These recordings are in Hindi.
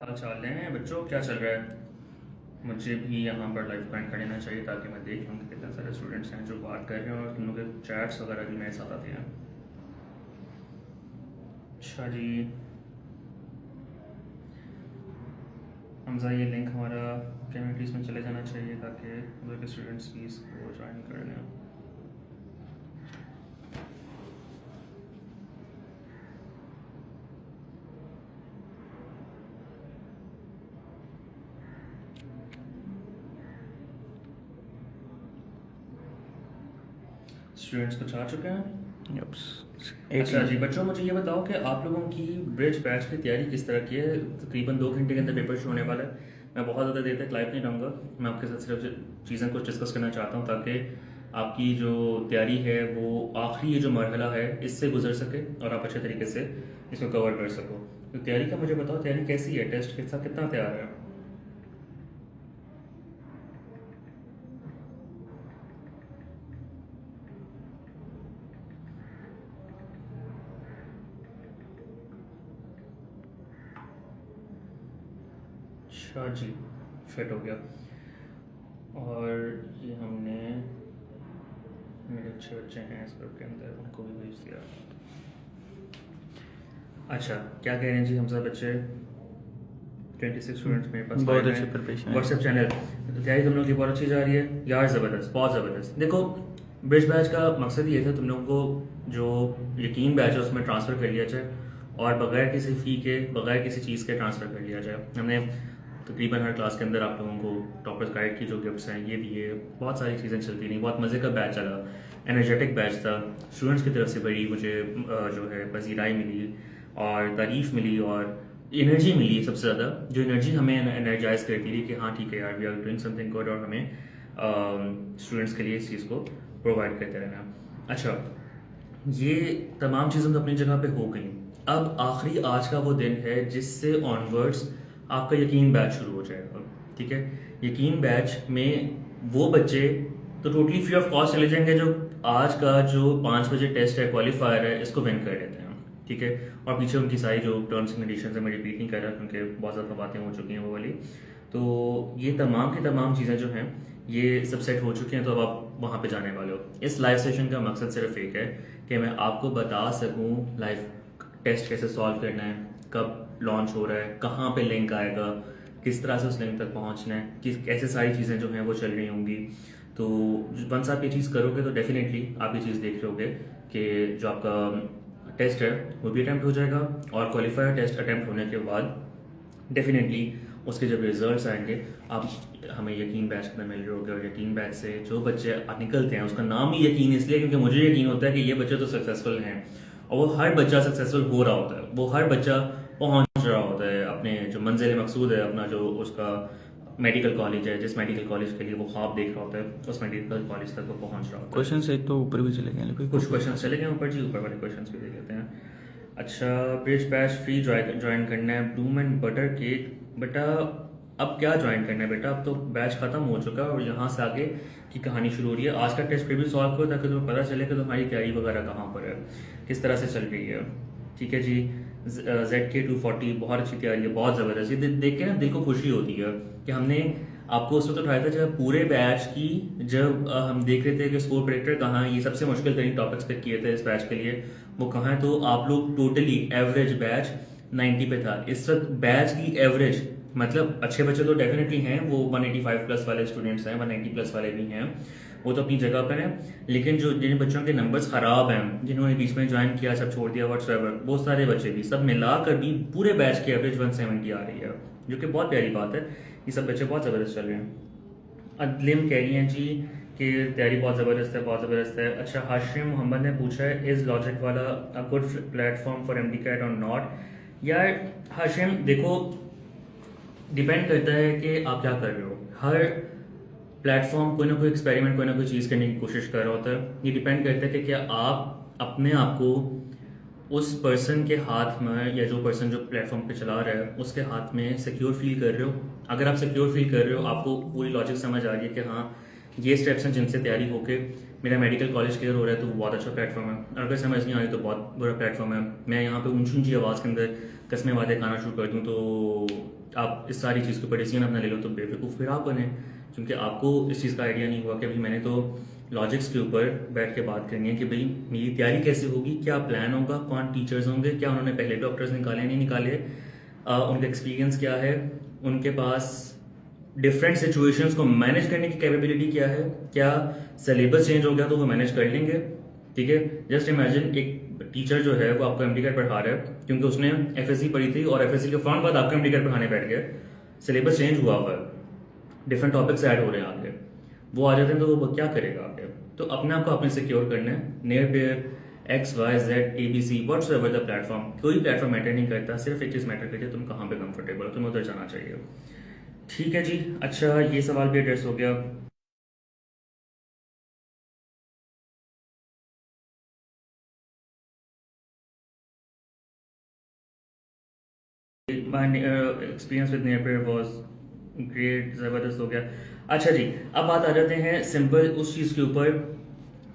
हाल चाल हैं बच्चों, क्या चल रहा है? मुझे भी यहाँ पर लाइव पॉइंट कर लेना चाहिए ताकि मैं देख लूँ कि कितने सारे स्टूडेंट्स हैं जो बात कर रहे हैं और तुम लोग के चैट्स वगैरह भी मेरे साथ आते हैं। अच्छा जी, हमजा ये लिंक हमारा कम्युनिटीज़ में चले जाना चाहिए ताकि उधर के स्टूडेंट्स भी इसको ज्वाइन कर लें। स्टूडेंट्स कुछ आ चुके हैं? यप्स अच्छा 18 जी बच्चों, मुझे ये बताओ कि आप लोगों की ब्रिज बैच की तैयारी किस तरह की है? तकरीबन 2 घंटे के अंदर पेपर शुरू होने वाला है। मैं बहुत ज़्यादा देर तक लाइव नहीं रहूँगा। मैं आपके साथ सिर्फ चीज़ें कुछ डिस्कस करना चाहता हूँ ताकि आपकी जो तैयारी है वो आखिरी ये जो मरहला है इससे गुजर सके और आप अच्छे तरीके से इसको कवर कर सको। तो तैयारी का मुझे बताओ, तैयारी कैसी है? टेस्ट के साथ कितना तैयार है? अच्छा जी, फिट हो गया। और ये हमने मेरे अच्छे बच्चे हैं इस ग्रुप के अंदर, उनको भी भेज दिया। अच्छा, क्या कह रहे हैं जी हम सब बच्चे? 26 स्टूडेंट्स मेरे पास बहुत लाइव अच्छी हैं प्रिपरेशन है। WhatsApp channel. तो तैयारी तुम लोगों की बहुत अच्छी जा रही है यार, ज़बरदस्त, बहुत ज़बरदस्त। देखो, ब्रिज बैच का मकसद ये था तुम लोगों को जो यकीन बैच है उसमें ट्रांसफ़र कर लिया जाए और बगैर किसी फ़ी के, बगैर किसी चीज़ के ट्रांसफ़र कर लिया जाए। हमने तकरीबन हर क्लास के अंदर आप लोगों को टॉपर्स गाइड की जो गिफ्ट्स हैं ये दिए, बहुत सारी चीज़ें चलती रहीं, बहुत मज़े का बैच चला, एनर्जेटिक बैच था। स्टूडेंट्स की तरफ से बड़ी मुझे जो है पजीराई मिली और तारीफ़ मिली और एनर्जी मिली। सबसे ज़्यादा जो एनर्जी हमें एनर्जाइज करती थी कि हाँ ठीक है यार, we are doing something good, और हमें स्टूडेंट्स के लिए इस चीज़ को प्रोवाइड करते रहना। अच्छा, ये तमाम चीज़ें तो अपनी जगह पे हो गई। अब आखिरी आज का वो दिन है जिससे ऑनवर्ड्स आपका यकीन बैच शुरू हो जाएगा। ठीक है, यकीन बैच में वो बच्चे तो टोटली फ्री ऑफ कॉस्ट चले जाएंगे जो आज का जो 5 बजे टेस्ट है, क्वालिफायर है, इसको विन कर लेते हैं। ठीक है, और पीछे उनकी सारी जो टर्म्स एंड कंडीशंस है मैं रिपीट नहीं कर रहा क्योंकि बहुत ज़्यादा बातें हो चुकी हैं वो वाली। तो ये तमाम की तमाम चीज़ें जो हैं ये सब सेट हो चुकी हैं, तो अब आप वहाँ पे जाने वाले हो। इस लाइव सेशन का मकसद सिर्फ एक है कि मैं आपको बता सकूँ लाइव टेस्ट कैसे सॉल्व करना है, कब लॉन्च हो रहा है, कहाँ पे लिंक आएगा, किस तरह से उस लिंक तक पहुँचना है, किस कैसे सारी चीज़ें जो हैं वो चल रही होंगी। तो वंस आप ये चीज़ करोगे तो डेफिनेटली आप ये चीज़ देख लोगे कि जो आपका टेस्ट है वो भी अटैम्प्ट हो जाएगा और क्वालिफायर टेस्ट अटैम्प्ट होने के बाद डेफिनेटली उसके जब रिजल्ट्स आएंगे आप हमें यकीन बैच के अंदर मिल रहे होगे। और यकीन बैच से जो बच्चे निकलते हैं, उसका नाम ही यकीन इसलिए क्योंकि मुझे यकीन होता है कि ये बच्चे तो सक्सेसफुल हैं और वो हर बच्चा सक्सेसफुल हो रहा होता है, वो हर बच्चा पहुंच रहा होता है अपने जो मंजिल मकसूद है, अपना जो उसका मेडिकल कॉलेज है, जिस मेडिकल कॉलेज के लिए वो ख्वाब देख रहा होता है उस मेडिकल कॉलेज तक वो पहुंच रहा होता है। क्वेश्चन से तो ऊपर भी चले गए लेकिन कुछ क्वेश्चन चले गए ऊपर जी, ऊपर वाले क्वेश्चन भी देख लेते हैं। अच्छा, ब्रिज बैच फ्री ज्वाइन करना है, ब्लूम एंड बटर केक। बेटा अब क्या ज्वाइन करना है बेटा, अब तो बैच खत्म हो चुका है और यहाँ से आगे की कहानी शुरू हो रही है। आज का टेस्ट फिर भी सॉल्व करो ताकि तुम्हें पता चले कि तुम्हारी तैयारी वगैरह कहाँ पर है, किस तरह से चल रही है। ठीक है जी, ZK240 बहुत अच्छी तैयारी है, बहुत ज़बरदस्त। ये देख के ना दिल को खुशी होती है कि हमने आपको उस वक्त उठाया था जब पूरे बैच की, जब हम देख रहे थे कि स्कोर प्रेडिक्टर कहाँ है, ये सबसे मुश्किल तरीन टॉपिक्स पे किए थे इस बैच के लिए, वो कहाँ है। तो आप लोग टोटली एवरेज बैच 90 पे था। इस वक्त बैच की एवरेज, मतलब अच्छे बच्चे तो डेफिनेटली हैं, वो 185 प्लस वाले स्टूडेंट्स हैं, 190 प्लस वाले भी हैं, वो तो अपनी जगह पर हैं। लेकिन जो जिन बच्चों के नंबर्स ख़राब हैं, जिन्होंने बीच में ज्वाइन किया, सब छोड़ दिया व्हाट्सएवर, बहुत सारे बच्चे भी, सब मिलाकर भी पूरे बैच की एवरेज 170 आ रही है, जो कि बहुत प्यारी बात है। ये सब बच्चे बहुत ज़बरदस्त चल रहे हैं। अदलिम कह रही हैं जी कि तैयारी बहुत ज़बरदस्त है, बहुत ज़बरदस्त है। अच्छा, हाशिम मोहम्मद ने पूछा है, इज़ लॉजिक वाला a good platform for MD CAT और नॉट? यार हाशिम देखो, डिपेंड करता है कि आप क्या कर रहे हो। हर प्लेटफॉर्म कोई ना कोई एक्सपेरिमेंट, कोई ना कोई चीज़ करने की कोशिश कर रहा होता है। ये डिपेंड करता है कि क्या आप अपने आप को उस पर्सन के हाथ में, या जो पर्सन जो प्लेटफॉर्म पे चला रहा है उसके हाथ में सिक्योर फील कर रहे हो। अगर आप सिक्योर फील कर रहे हो, आपको पूरी लॉजिक समझ आ रही है कि हाँ ये स्टेप्स हैं जिनसे तैयारी होके मेरा मेडिकल कॉलेज क्लियर हो रहा है, तो वो बहुत अच्छा प्लेटफॉर्म है। और अगर समझ नहीं आ रही तो बहुत बुरा प्लेटफॉर्म है। मैं यहाँ पे ऊंची ऊंची आवाज़ के अंदर कस्में वादे खाना शुरू कर दूँ तो आप इस सारी चीज़ के ऊपर डिसीजन अपना ले लो तो बेवकूफ़ फिर आप बने, क्योंकि आपको इस चीज़ का आइडिया नहीं हुआ कि भाई मैंने तो लॉजिक्स के ऊपर बैठ के बात करनी है कि भाई मेरी तैयारी कैसे होगी, क्या प्लान होगा, कौन टीचर्स होंगे, क्या उन्होंने पहले डॉक्टर्स निकाले नहीं निकाले, उनका एक्सपीरियंस क्या है, उनके पास डिफरेंट सिचुएशंस को मैनेज करने की कैपेबिलिटी क्या है, क्या सिलेबस चेंज हो गया तो वो मैनेज कर लेंगे। ठीक है, जस्ट इमेजिन एक टीचर जो है वो आपको एमडी पढ़ा रहा है क्योंकि उसने एफएससी पढ़ी थी और एफएससी के फौरन बाद आपको एमडी पढ़ाने बैठ गए, सिलेबस चेंज हुआ हुआ है, डिफरेंट टॉपिक्स ऐड हो रहे हैं आगे, वो आ जाते हैं तो वो क्या करेगा आगे। तो अपने आप को आपने सिक्योर करना है, near pair X Y Z A B C whatsoever the platform, कोई प्लेटफॉर्म मैटर नहीं करता, सिर्फ एक चीज़ मैटर करती है तुम कहाँ पे कंफर्टेबल हो, तुम्हें उधर जाना चाहिए। ठीक है जी, अच्छा ये सवाल भी एड्रेस हो गया। My experience with Napier was great, ज़बरदस्त हो गया। अच्छा जी, अब बात आ जाते हैं सिंपल उस चीज़ के ऊपर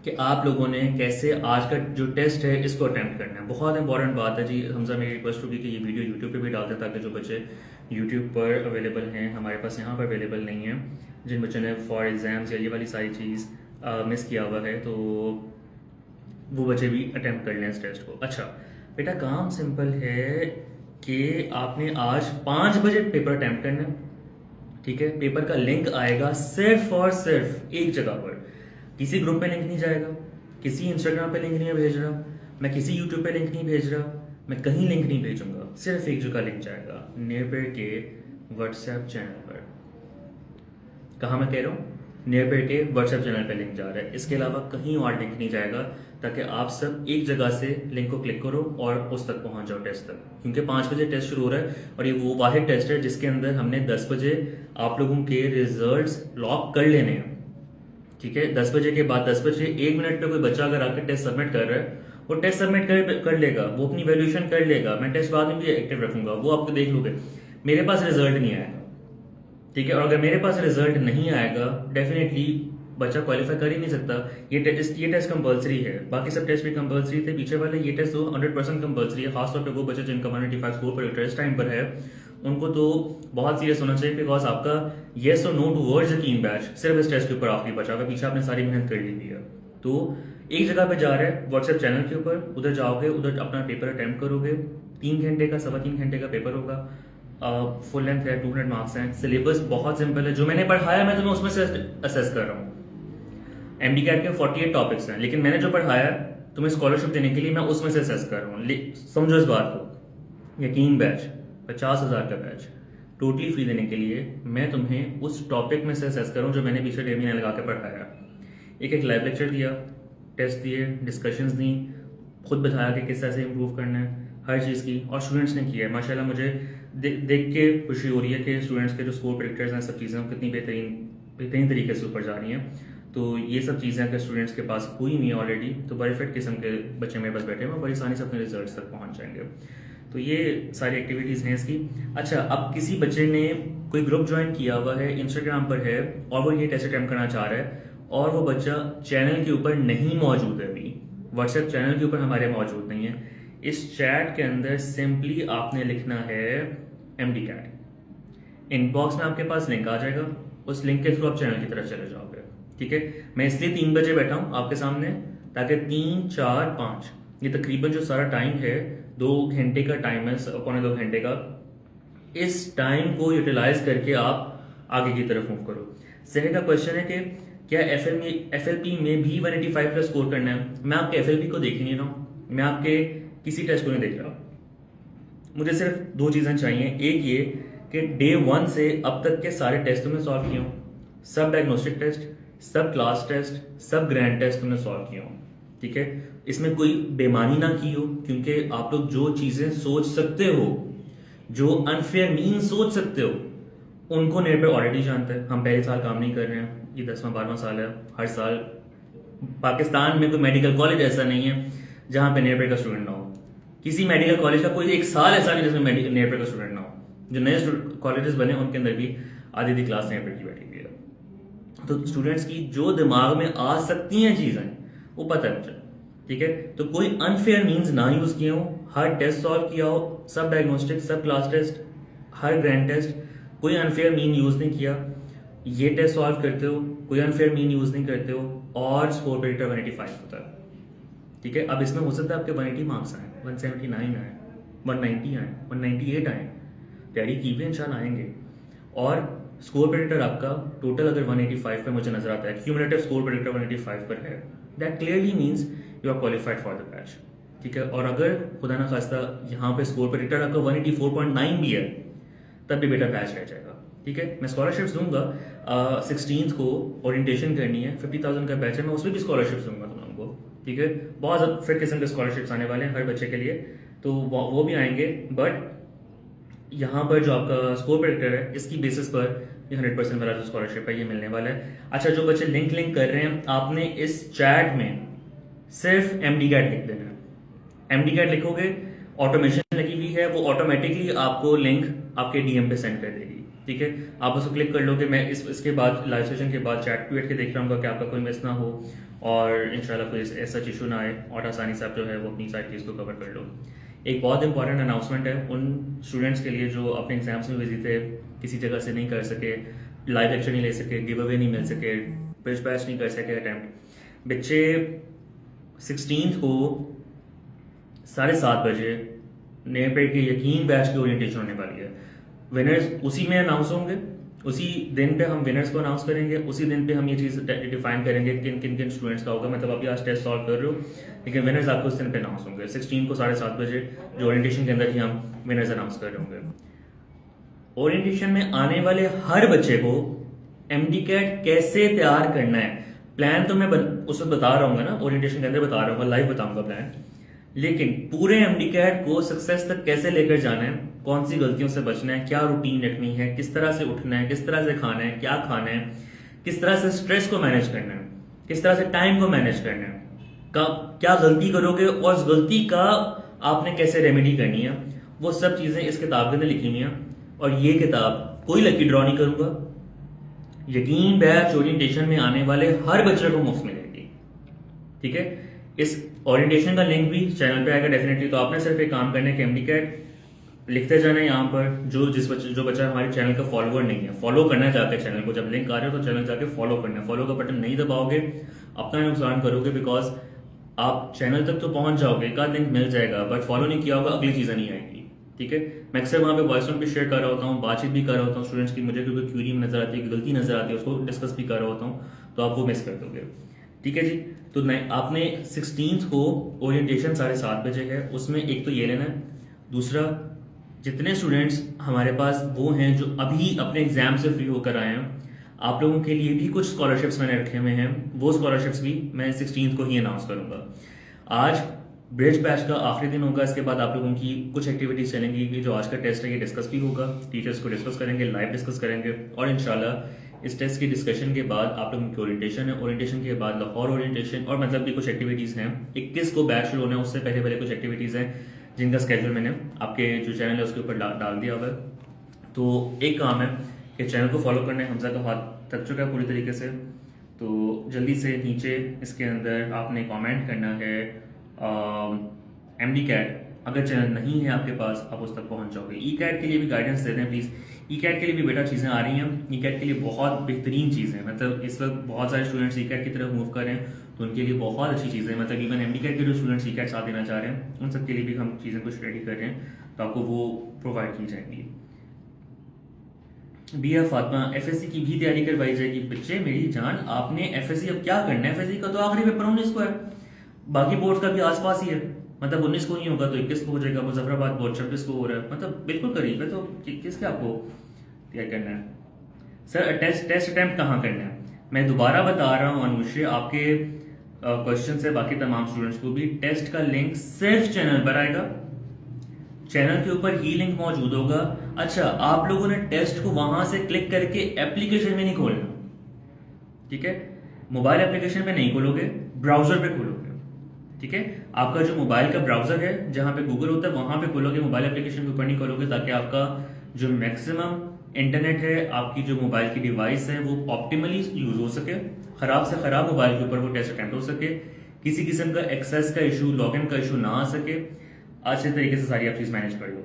कि आप लोगों ने कैसे आज का जो टेस्ट है इसको अटेम्प्ट करना है। बहुत इंपॉर्टेंट बात है जी, हमजा मेरी रिक्वेस्ट होगी कि ये वीडियो यूट्यूब पे भी डाल दें ताकि जो बच्चे यूट्यूब पर अवेलेबल हैं, हमारे पास यहाँ पर अवेलेबल नहीं है, जिन बच्चों ने फॉर एग्ज़ाम्स या ये वाली सारी चीज़ मिस किया हुआ है, तो वो बच्चे भी अटेम्प्ट कर लें इस टेस्ट को। अच्छा बेटा, काम सिंपल है कि आपने आज 5 बजे पेपर अटेम्प्ट करना है। ठीक है, पेपर का लिंक आएगा सिर्फ और सिर्फ एक जगह पर, किसी ग्रुप में लिंक नहीं जाएगा, किसी इंस्टाग्राम पे लिंक नहीं भेज रहा मैं, किसी यूट्यूब पे लिंक नहीं भेज रहा मैं, कहीं लिंक नहीं भेजूंगा, सिर्फ एक जगह लिंक जाएगा, नेपर के व्हाट्सएप चैनल पर। कहाँ मैं कह रहा हूँ, नेपर के व्हाट्सएप चैनल पे लिंक जा रहा है, इसके अलावा कहीं और लिंक नहीं जाएगा, ताकि आप सब एक जगह से लिंक को क्लिक करो और उस तक पहुंच जाओ टेस्ट तक। क्योंकि 5 बजे टेस्ट शुरू हो रहा है और ये वो वाहिद टेस्ट है जिसके अंदर हमने 10 बजे आप लोगों के रिजल्ट्स लॉक कर लेने हैं। ठीक है, 10 बजे के बाद 10 बजे 1 मिनट पे कोई बच्चा अगर आकर टेस्ट सबमिट कर रहा है, वो टेस्ट सबमिट कर लेगा, वो अपनी वैल्यूएशन कर लेगा, मैं टेस्ट बाद में भी एक्टिव रखूंगा, वो आपको देख लोगे। मेरे पास रिजल्ट नहीं आएगा, ठीक है, और अगर मेरे पास रिजल्ट नहीं आएगा डेफिनेटली बच्चा क्वालिफाई कर ही नहीं सकता। ये टेस्ट कंपलसरी है, बाकी सब टेस्ट भी कंपलसरी थे पीछे वाले, ये टेस्ट तो 100% कंपलसरी है। खासतौर पे वो बच्चे जिनका 185 स्कोर पर टेस्ट टाइम पर है उनको तो बहुत सीरियस होना चाहिए, बिकॉज आपका येस और नो टूवर्ड्स यकीन बैच सिर्फ इस टेस्ट के ऊपर आखिरी बचा हुआ, पीछे आपने सारी मेहनत कर ली हुई है। तो एक जगह पे जा रहे हैं व्हाट्सएप चैनल के ऊपर, उधर जाओगे, उधर अपना पेपर अटेम्प्ट करोगे, 3 घंटे का 3.25 घंटे का पेपर होगा, फुल लेंथ है, 200 मार्क्स हैं, सिलेबस बहुत सिंपल है, जो मैंने पढ़ाया मैं तुम्हें उसमें से असेस कर रहा हूँ। एमडी कैट के 48 टॉपिक्स हैं, लेकिन मैंने जो पढ़ाया तुम्हें स्कॉलरशिप देने के लिए मैं उसमें से असेस कर रहा हूँ। समझो इस बात को, यकीन बैच 50,000 का बैच टोटली फ्री देने के लिए मैं तुम्हें उस टॉपिक में से असेस कर रहा हूँ जो मैंने पीछे 1.5 महीने लगा के पढ़ाया। एक लाइव लेक्चर दिया, टेस्ट दिए, डिस्कशंस दी, खुद बताया कि किस तरह से इम्प्रूव करना है, हर चीज़ की, और स्टूडेंट्स ने किया है। माशाल्लाह मुझे देख के खुशी हो रही है कि स्टूडेंट्स के जो स्कोर प्रेडिक्टर्स हैं, सब चीज़ें कितनी बेहतरीन तरीके से ऊपर जा रही हैं। तो ये सब चीज़ें अगर स्टूडेंट्स के पास हुई नहीं ऑलरेडी, तो बड़े फिट किस्म के बच्चे मेरे पास बैठे हैं, बड़ी आसानी से अपने रिजल्ट तक पहुँच जाएंगे। तो ये सारी एक्टिविटीज़ हैं इसकी। अच्छा, अब किसी बच्चे ने कोई ग्रुप ज्वाइन किया हुआ है, इंस्टाग्राम पर है, और वो ये टेस्ट अटेम्प्ट करना चाह रहा है, और वो बच्चा चैनल के ऊपर नहीं मौजूद है, अभी व्हाट्सएप चैनल के ऊपर हमारे मौजूद नहीं है, इस चैट के अंदर सिंपली आपने लिखना है एमडी कैट, इनबॉक्स में आपके पास लिंक आ जाएगा, उस लिंक के थ्रू आप चैनल की तरफ चले जाओगे। ठीक है, मैं इसलिए 3 बजे बैठा हूँ आपके सामने, ताकि 3, 4, 5 ये तकरीबन जो सारा टाइम है, 2 घंटे का टाइम है, 1.25 घंटे का, इस टाइम को यूटिलाइज करके आप आगे की तरफ मूव करो। सेकंड का क्वेश्चन है कि क्या एफएलपी में भी 185 प्लस स्कोर करना है। मैं आपके एफएलपी को देख ही नहीं रहा हूँ, मैं आपके किसी टेस्ट को नहीं देख रहा, मुझे सिर्फ 2 चीज़ें चाहिए। एक ये कि डे 1 से अब तक के सारे टेस्ट तुमने सॉल्व किए हो, सब डायग्नोस्टिक टेस्ट, सब क्लास टेस्ट, सब ग्रैंड टेस्ट तुमने सॉल्व किए हो। ठीक है, इसमें कोई बेमानी ना की हो, क्योंकि आप लोग जो चीज़ें सोच सकते हो, जो अनफेयर मीन सोच सकते हो, उनको नेट पे ऑलरेडी जानते हैं। हम पहले साल काम नहीं कर रहे हैं, ये 10वां 12वां साल है। हर साल पाकिस्तान में कोई मेडिकल कॉलेज ऐसा नहीं है जहाँ पे नेट पे का स्टूडेंट ना हो, किसी मेडिकल कॉलेज का कोई एक साल ऐसा नहीं जिसमें नेट पे का स्टूडेंट ना हो। जो नए कॉलेजेस बने उनके अंदर भी आधी क्लास नेट पे की बैठी हुई है। तो स्टूडेंट्स की जो दिमाग में आ सकती हैं चीज़ें वो पता है मुझे। ठीक है, तो कोई अनफेयर मीन्स ना यूज किए हो, हर टेस्ट सॉल्व किया हो, सब डायग्नोस्टिक, सब क्लास टेस्ट, हर ग्रैंड टेस्ट, कोई अनफेयर मीन यूज़ नहीं किया, ये टेस्ट सॉल्व करते हो, कोई अनफेयर मीन यूज़ नहीं करते हो, और स्कोर प्रेडिक्टर 185 होता है। ठीक है, अब इसमें हो सकता है आपके 180 मार्क्स आए, 179 आए, 190 आए, 198 आए, तैयारी की भी इंशाल्लाह आएंगे। और स्कोर प्रेडिक्टर आपका टोटल अगर 185 पे मुझे नजर आता है, क्यूमुलेटिव स्कोर प्रेडिक्टर 185 पर है, that clearly means you are qualified for the batch. ठीक है, और अगर खुदा ना खास्ता यहाँ पे स्कोर प्रेडिक्टर आपका 184.9 भी है, तब भी बेटा बैच रह जाएगा। ठीक है, मैं स्कॉलरशिप्स दूंगा, 16th को ओरिएंटेशन करनी है, 50,000 का बैच है, मैं उसमें भी स्कॉलरशिप्स दूंगा तुम लोगों को। ठीक है, बहुत फिर किस्म के स्कॉलरशिप्स आने वाले हैं हर बच्चे के लिए, तो वो भी आएंगे। बट यहाँ पर जो आपका स्कोर प्रेडिक्टर है, इसकी बेसिस पर ये 100% वाला जो स्कॉलरशिप है ये मिलने वाला है। अच्छा, जो बच्चे लिंक कर रहे हैं, आपने इस चैट में सिर्फ एमडी कैट लिख देना है। एमडी कैट लिखोगे, ऑटोमेशन लगी हुई है, वो ऑटोमेटिकली आपको लिंक आपके डीएम पे सेंड कर देगी। ठीक है, आप उसको क्लिक कर लोगे। मैं इसके बाद लाइव सेशन के बाद चैट पे बैठ के देख रहा हूँ कि आपका कोई मिस ना हो और इंशाल्लाह कोई ऐसा इशू ना आए और आसानी से आप जो है वो अपनी सारी चीज़ को कवर कर लो। एक बहुत इंपॉर्टेंट अनाउंसमेंट है उन स्टूडेंट्स के लिए जो अपने एग्जाम्स में बिजी थे, किसी जगह से नहीं कर सके, लाइव लेक्चर नहीं ले सके, गिव अवे नहीं मिल सके, ब्रिज बैच नहीं कर सके अटैम्प्ट। बच्चे 16th को 7:30 बजे नए पे के यकीन बैच की ओरिएंटेशन होने वाली है। विनर्स उसी में अनाउंस होंगे, उसी दिन पे हम विनर्स को अनाउंस करेंगे, उसी दिन पे हम ये चीज़ डिफाइन करेंगे किन किन किन स्टूडेंट्स का होगा। मतलब अभी आज टेस्ट सॉल्व कर रहे हो, लेकिन विनर्स आपको उस दिन पे अनाउंस होंगे। 16 को 7:30 बजे जो ओरिएंटेशन के अंदर ही हम विनर्स अनाउंस कर रहे होंगे। ओरिएंटेशन में आने वाले हर बच्चे को एमडी कैट कैसे तैयार करना है, प्लान तो मैं उसमें बता रहा हूँ ना, ओरिएंटेशन के अंदर बता रहा हूँ, लाइव बताऊंगा प्लान, लेकिन पूरे एमडी कैट को सक्सेस तक कैसे लेकर जाना है, कौन सी गलतियों से बचना है, क्या रूटीन रखनी है, किस तरह से उठना है, किस तरह से खाना है, क्या खाना है, किस तरह से स्ट्रेस को मैनेज करना है, किस तरह से टाइम को मैनेज करना है, क्या गलती करोगे और उस गलती का आपने कैसे रेमेडी करनी है, वो सब चीजें इस किताब के अंदर लिखी हुई हैं। और ये किताब कोई लकी ड्रॉ नहीं करूंगा, यकीन बैच ओरिएंटेशन में आने वाले हर बच्चे को मुफ्त मिलेगी। ठीक है, इस ओरिएंटेशन का लिंक भी चैनल पे आएगा डेफिनेटली। तो आपने सिर्फ एक काम करना है कि एमडी कैट लिखते जाना है यहाँ पर। जो बच्चा हमारे चैनल का फॉलोअर नहीं है, फॉलो करना चाहते हैं चैनल को, जब लिंक आ रहे हो तो चैनल जाके फॉलो करना है। फॉलो का बटन नहीं दबाओगे अपना नुकसान करोगे, बिकॉज आप चैनल तक तो पहुंच जाओगे, एक आध लिंक मिल जाएगा, बट फॉलो नहीं किया होगा, अगली चीजें नहीं आएगी। ठीक है, मैं अक्सर वहाँ पे वॉइस नोट भी शेयर कर रहा होता हूँ, बातचीत भी कर रहा होता हूँ स्टूडेंट्स की, मुझे कोई क्यूरी में नजर आती है, गलती नजर आती है, उसको डिस्कस भी कर रहा होता हूँ, तो आप वो मिस कर दोगे। ठीक है जी, तो आपने 16th को ओरिएंटेशन 7:30 बजे है, उसमें एक तो ये लेना है। दूसरा, जितने स्टूडेंट्स हमारे पास वो हैं जो अभी अपने एग्जाम से फ्री होकर आए हैं, आप लोगों के लिए भी कुछ स्कॉलरशिप्स मैंने रखे हुए हैं, वो स्कॉलरशिप्स भी मैं 16th को ही अनाउंस करूंगा। आज ब्रिज बैच का आखिरी दिन होगा, इसके बाद आप लोगों की कुछ एक्टिविटीज चलेंगी कि जो आज का टेस्ट है ये डिस्कस भी होगा, टीचर्स को डिस्कस करेंगे, लाइव डिस्कस करेंगे, और इंशाल्लाह इस टेस्ट की डिस्कशन के बाद आप लोगों की ओरिएंटेशन है, ओरिएंटेशन के बाद लाहौर ओरिएंटेशन, और मतलब भी कुछ एक्टिविटीज़ हैं। 21 को बैच शुरू होना है, उससे पहले पहले कुछ एक्टिविटीज़ हैं जिनका स्केड्यूल मैंने आपके जो चैनल है उसके ऊपर डाल दिया हुआ है। तो एक काम है कि चैनल को फॉलो करना है, हमजा का हाथ थक चुका है पूरी तरीके से, तो जल्दी से नीचे इसके अंदर आपने कमेंट करना है एमडी कैट। अगर चैनल नहीं है आपके पास, आप उस तक पहुंच जाओगे। ई कैट के लिए भी गाइडेंस दे दें प्लीज़, ई कैट के लिए भी बेटा चीज़ें आ रही हैं, ई कैट के लिए बहुत बेहतरीन चीज़ें, मतलब इस वक्त बहुत सारे स्टूडेंट्स ई कैट की तरफ मूव कर रहे हैं, तो उनके लिए बहुत अच्छी चीज़ें, मतलब इवन एमडी कैट के जो स्टूडेंट्स ई कैट साथ देना चाह रहे हैं, उन सब के लिए भी हम चीज़ें कुछ रेडी कर रहे हैं, तो आपको वो प्रोवाइड की जाएंगी। बी फातिमा, एफएससी की भी तैयारी करवाई जाएगी। बच्चे मेरी जान, आपने एफएससी अब क्या करना है, एफएससी का तो आखिरी पेपर 19 को है, बाकी बोर्ड का भी आसपास ही है, मतलब 19 को नहीं होगा तो 21 को हो जाएगा। मुजफ्फराबाद बोर्ड 26 को हो रहा है, मतलब बिल्कुल करीब है, तो किसके आपको क्या करना है। सर टेस्ट अटेम्प्ट कहाँ करना है, मैं दोबारा बता रहा हूँ अनुश्री, आपके क्वेश्चन से बाकी तमाम स्टूडेंट्स को भी, टेस्ट का लिंक सिर्फ चैनल पर आएगा, चैनल के ऊपर ही लिंक मौजूद होगा। अच्छा, आप लोगों ने टेस्ट को वहां से क्लिक करके एप्लीकेशन में नहीं खोलना, ठीक है, मोबाइल एप्लीकेशन में नहीं खोलोगे, ब्राउजर पे खोलोगे। ठीक है, आपका जो मोबाइल का ब्राउजर है जहां पे गूगल होता है वहां पे खोलोगे, मोबाइल एप्लीकेशन के ऊपर नहीं खोलोगे, ताकि आपका जो मैक्सिमम इंटरनेट है, आपकी जो मोबाइल की डिवाइस है, वो ऑप्टिमली यूज हो सके, खराब से खराब मोबाइल के ऊपर वो टेस्ट अटेम्प्ट हो सके, किसी किस्म का एक्सेस का इशू, लॉगिन का इशू ना आ सके, अच्छे तरीके से सारी आप चीज मैनेज कर लो।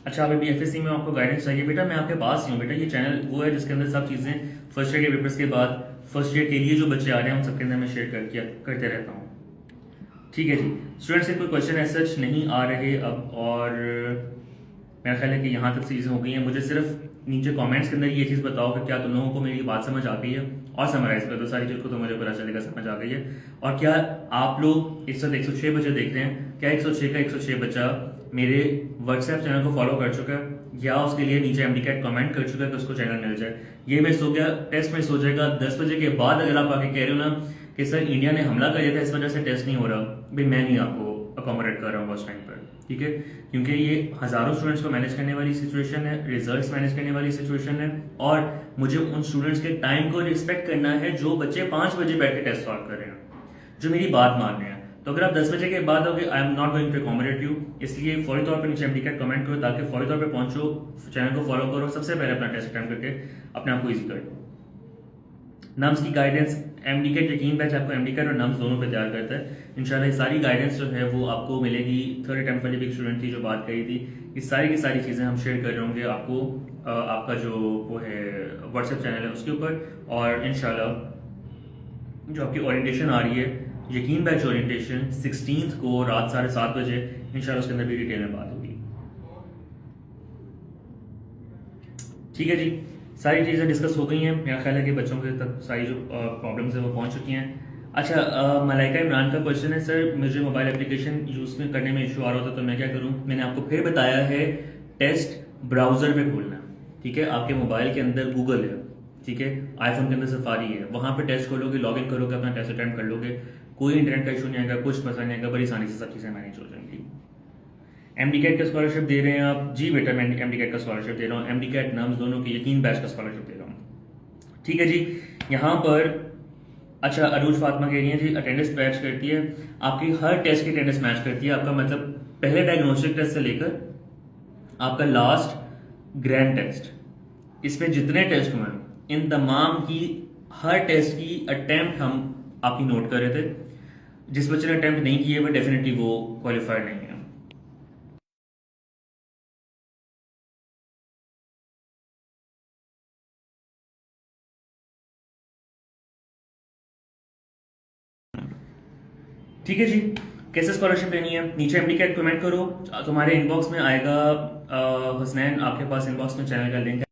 अच्छा, आप अभी एफएससी में आपको गाइडेंस चाहिए बेटा, मैं आपके पास ही हूँ बेटा। ये चैनल वो है जिसके अंदर सब चीज़ें फर्स्ट ईयर के पेपर्स के बाद फर्स्ट ईयर के लिए जो बच्चे आ रहे हैं उन सबके अंदर मैं शेयर करते रहता हूँ। ठीक है जी, स्टूडेंट्स से कोई क्वेश्चन एज सच नहीं आ रहे अब, और मेरा ख्याल है कि यहाँ तक चीज़ें हो गई हैं। मुझे सिर्फ नीचे कमेंट्स के अंदर ये चीज़ बताओ कि क्या तुम लोगों को मेरी बात समझ आ गई है, और समराइज कर दो सारी चीज़ को तो मुझे पता चलेगा समझ आ गई है। और क्या आप लोग इस वक्त 106 बच्चे देख रहे हैं, क्या 106 का 106 बच्चा मेरे व्हाट्सएप चैनल को फॉलो कर चुका है, या उसके लिए नीचे एमडीकैट कमेंट कर चुका है कि उसको चैनल मिल जाए? ये मिस हो गया, टेस्ट मिस हो जाएगा 10 बजे के बाद। अगर आप आके कह रहे हो ना कि सर इंडिया ने हमला कर दिया था इस वजह से टेस्ट नहीं हो रहा, भाई मैं नहीं आपको अकोमोडेट कर रहा हूँ उस टाइम पर, ठीक है? क्योंकि ये हज़ारों स्टूडेंट्स को मैनेज करने वाली सिचुएशन है, रिजल्ट्स मैनेज करने वाली सिचुएशन है, और मुझे उन स्टूडेंट्स के टाइम को रिस्पेक्ट करना है जो बच्चे 5 बजे बैठ के टेस्ट सॉल्व कर रहे हैं, जो मेरी बात मान रहे हैं। तो अगर आप 10 बजे के बाद आओगे, I am not going to accommodate you. इसलिए फौरी तौर पर नीचे एमडीकैट कमेंट करो ताकि फौरी तौर पर पहुंचो, चैनल को फॉलो करो, सबसे पहले अपना टेस्ट अटेम्प्ट करके अपने आप को ईजी करो। नम्स की गाइडेंस, एमडीकैट यकीन बैच आपको एमडीकैट और नम्स दोनों पे तैयार करता है। इंशाल्लाह ये सारी गाइडेंस जो है वो आपको मिलेगी। थर्ड अटेम्प्ट वाली भी स्टूडेंट थी जो बात करी थी, ये सारी की सारी चीज़ें हम शेयर कर रहे होंगे आपको आपका जो वो है व्हाट्सएप चैनल है उसके ऊपर। और इंशाल्लाह जो आपकी ओरिएंटेशन आ रही है, यकीन बैच ओरिएंटेशन 16 को रात 7:30 बजे, इंशाल्लाह उसके अंदर भी डिटेल में बात होगी। ठीक है जी, सारी चीज़ें डिस्कस हो गई हैं। मेरा ख्याल है कि बच्चों के तक सारी जो प्रॉब्लम्स है वो पहुंच चुकी हैं। अच्छा, मलाइका इमरान का क्वेश्चन है, सर मुझे मोबाइल एप्लीकेशन यूज़ में करने में इशू आ रहा होता तो मैं क्या करूं? मैंने आपको फिर बताया है, टेस्ट ब्राउज़र पे खोलना, ठीक है? आपके मोबाइल के अंदर गूगल है, ठीक है? आईफोन के अंदर सफारी है, वहाँ पे टेस्ट खोलोगे, लॉगिन करोगे, अपना टेस्ट अटेम्प्ट कर लोगे, कोई इंटरनेट का इशू नहीं आएगा, कुछ मसला नहीं आएगा, बड़ी आसानी से सब चीज़ें मैनेज हो जाएंगी। एमडीकैट का स्कॉलरशिप दे रहे हैं आप? जी बेटा, मैं एमडीकैट का स्कॉलरशिप दे रहा हूँ, एमडीकैट नम्स दोनों की यकीन बैच का स्कॉलरशिप दे रहा हूँ। ठीक है जी, यहाँ पर अच्छा अरूज फातिमा कह रही हैं जी अटेंडेंस मैच करती है, आपकी हर टेस्ट की अटेंडेंस मैच करती है। आपका मतलब पहले डायग्नोस्टिक टेस्ट से लेकर आपका लास्ट ग्रैंड टेस्ट, इसमें जितने टेस्ट हुए इन तमाम की हर टेस्ट की अटेम्प्ट हम आपकी नोट कर रहे थे। जिस बच्चे ने अटेम्प्ट नहीं किए वो डेफिनेटली वो क्वालिफाइड नहीं है। ठीक है जी, कैसे स्कॉलरशिप लेनी है नीचे एमडीकैट कमेंट करो, तुम्हारे इनबॉक्स में आएगा। हसनैन आपके पास इनबॉक्स में चैनल का लिंक है।